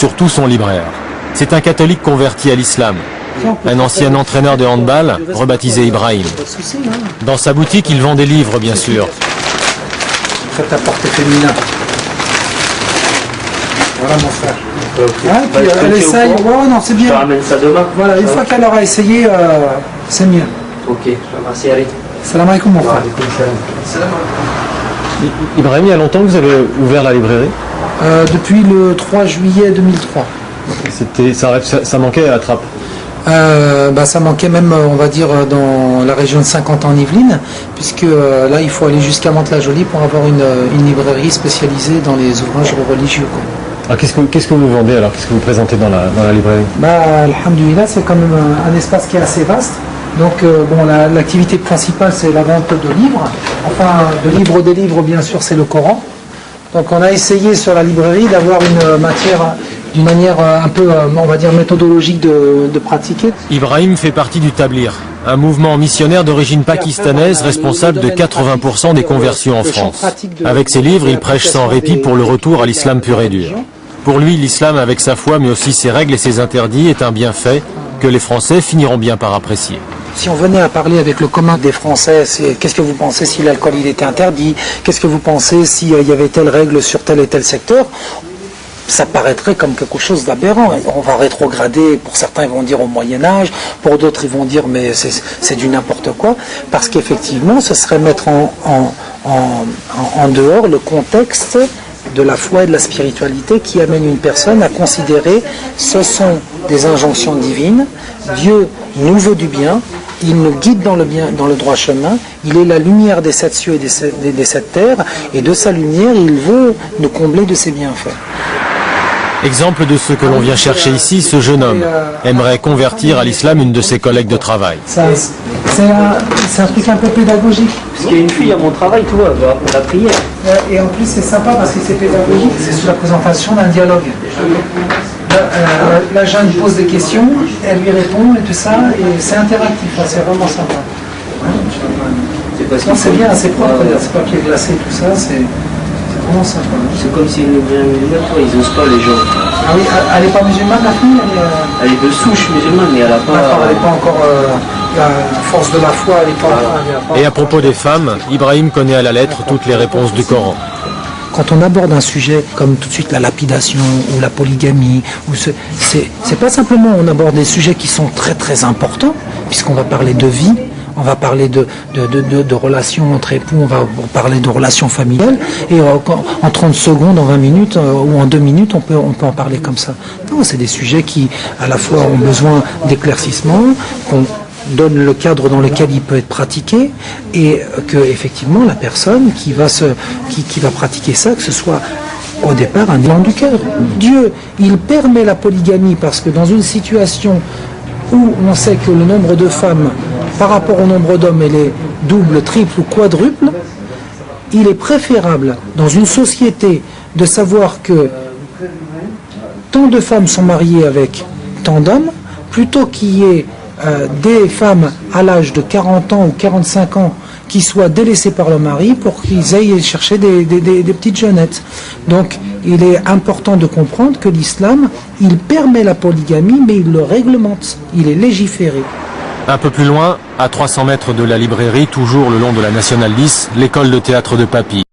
surtout son libraire. C'est un catholique converti à l'islam. Un ancien entraîneur de handball, rebaptisé Ibrahim. Dans sa boutique, il vend des livres, bien sûr. Prêt à porter féminin. Voilà mon frère. Okay. Elle essaye. Oh non, c'est bien. Je ramène ça demain. Voilà, une fois qu'elle aura essayé, c'est mieux. Ok, merci Ali. Salam alaikum mon frère. Ibrahim, il y a longtemps que vous avez ouvert la librairie? Depuis le 3 juillet 2003. Ça manquait à la trappe. Ça manquait même, on va dire, dans la région de Saint-Quentin en Yvelines, puisque là, il faut aller jusqu'à Mantes-la-Jolie pour avoir une librairie spécialisée dans les ouvrages religieux, quoi. Alors, qu'est-ce que vous vendez alors? Qu'est-ce que vous présentez dans la librairie? Alhamdoulilah, c'est quand même un espace qui est assez vaste. Donc, l'activité principale, c'est la vente de livres. Enfin, de livres des livres, bien sûr, c'est le Coran. Donc, on a essayé sur la librairie d'avoir une matière d'une manière un peu, on va dire, méthodologique de pratiquer. Ibrahim fait partie du Tablir, un mouvement missionnaire d'origine pakistanaise responsable de 80% des conversions en France. Avec ses livres, il prêche sans répit pour le retour à l'islam pur et dur. Pour lui, l'islam avec sa foi, mais aussi ses règles et ses interdits, est un bienfait que les Français finiront bien par apprécier. Si on venait à parler avec le commun des Français, qu'est-ce que vous pensez si l'alcool il était interdit? Qu'est-ce que vous pensez s'il y avait telle règle sur tel et tel secteur? Ça paraîtrait comme quelque chose d'aberrant. On va rétrograder, pour certains ils vont dire au Moyen-Âge, pour d'autres ils vont dire mais c'est du n'importe quoi, parce qu'effectivement ce serait mettre en dehors le contexte de la foi et de la spiritualité qui amène une personne à considérer ce sont des injonctions divines, Dieu nous veut du bien, il nous guide dans le bien, dans le droit chemin, il est la lumière des 7 cieux et des 7 terres, et de sa lumière il veut nous combler de ses bienfaits. Exemple de ce que l'on vient chercher ici, ce jeune homme aimerait convertir à l'islam une de ses collègues de travail. C'est un truc un peu pédagogique. Parce qu'il y a une fille à mon travail, tu vois, on a prié. Et en plus c'est sympa parce que c'est pédagogique, c'est sous la présentation d'un dialogue. La jeune pose des questions, elle lui répond et tout ça, et c'est interactif, c'est vraiment sympa. C'est bien, c'est propre, c'est papier glacé, tout ça, c'est vraiment sympa. C'est comme si elle est bien musulmane, toi, ils osent pas les gens. Ah oui, elle n'est pas musulmane la fille? Elle est de souche musulmane, mais elle n'a pas... Elle n'est pas encore la force de la foi, elle n'est pas... Et à propos des femmes, Ibrahim connaît à la lettre toutes les réponses du Coran. Quand on aborde un sujet comme tout de suite la lapidation ou la polygamie, c'est pas simplement on aborde des sujets qui sont très très importants, puisqu'on va parler de vie, on va parler de relations entre époux, on va parler de relations familiales, et en 30 secondes, en 20 minutes ou en 2 minutes, on peut en parler comme ça. Non, c'est des sujets qui à la fois ont besoin d'éclaircissement, qu'on donne le cadre dans lequel il peut être pratiqué, et que effectivement la personne qui va pratiquer ça, que ce soit au départ un élan du cœur. Dieu, il permet la polygamie parce que dans une situation où on sait que le nombre de femmes par rapport au nombre d'hommes elle est double, triple ou quadruple, il est préférable dans une société de savoir que tant de femmes sont mariées avec tant d'hommes, plutôt qu'il y ait des femmes à l'âge de 40 ans ou 45 ans qui soient délaissées par le mari pour qu'ils aillent chercher des petites jeunettes. Donc il est important de comprendre que l'islam, il permet la polygamie, mais il le réglemente, il est légiféré. Un peu plus loin, à 300 mètres de la librairie, toujours le long de la Nationale 10, l'école de théâtre de Papy.